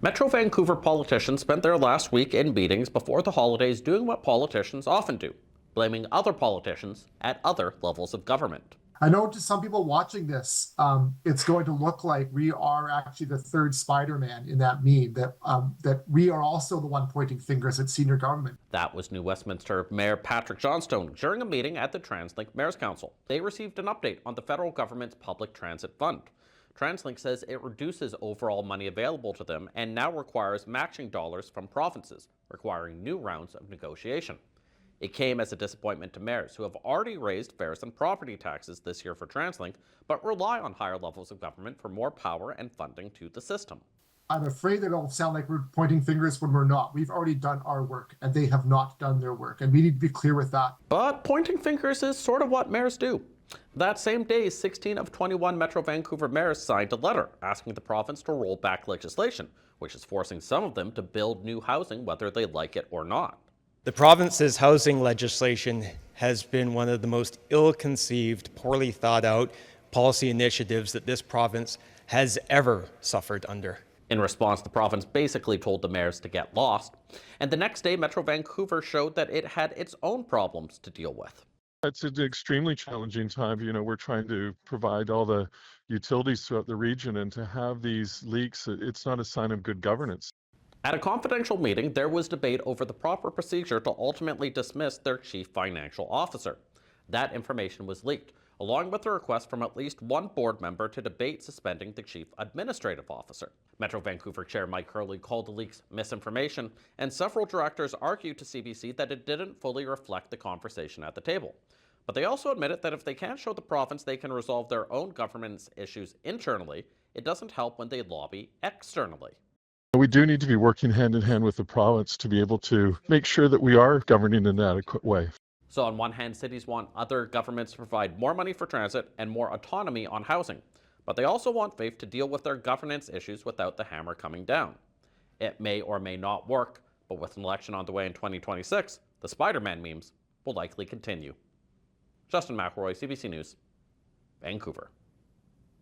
Metro Vancouver politicians spent their last week in meetings before the holidays doing what politicians often do, blaming other politicians at other levels of government. I know to some people watching this, it's going to look like we are actually the third Spider-Man in that meme, that we are also the one pointing fingers at senior government. That was New Westminster Mayor Patrick Johnstone during a meeting at the TransLink Mayor's Council. They received an update on the federal government's public transit fund. TransLink says it reduces overall money available to them and now requires matching dollars from provinces, requiring new rounds of negotiation. It came as a disappointment to mayors who have already raised fares and property taxes this year for TransLink, but rely on higher levels of government for more power and funding to the system. I'm afraid that it'll sound like we're pointing fingers when we're not. We've already done our work, and they have not done their work, and we need to be clear with that. But pointing fingers is sort of what mayors do. That same day, 16 of 21 Metro Vancouver mayors signed a letter asking the province to roll back legislation, which is forcing some of them to build new housing whether they like it or not. The province's housing legislation has been one of the most ill-conceived, poorly thought out policy initiatives that this province has ever suffered under. In response, the province basically told the mayors to get lost, and the next day Metro Vancouver showed that it had its own problems to deal with. It's an extremely challenging time. We're trying to provide all the utilities throughout the region, and to have these leaks, it's not a sign of good governance. At a confidential meeting, there was debate over the proper procedure to ultimately dismiss their chief financial officer. That information was leaked, along with a request from at least one board member to debate suspending the chief administrative officer. Metro Vancouver Chair Mike Hurley called the leaks misinformation, and several directors argued to CBC that it didn't fully reflect the conversation at the table. But they also admitted that if they can't show the province they can resolve their own governance issues internally, it doesn't help when they lobby externally. We do need to be working hand in hand with the province to be able to make sure that we are governing in an adequate way. So on one hand, cities want other governments to provide more money for transit and more autonomy on housing. But they also want faith to deal with their governance issues without the hammer coming down. It may or may not work, but with an election on the way in 2026, the Spider-Man memes will likely continue. Justin McElroy, CBC News, Vancouver.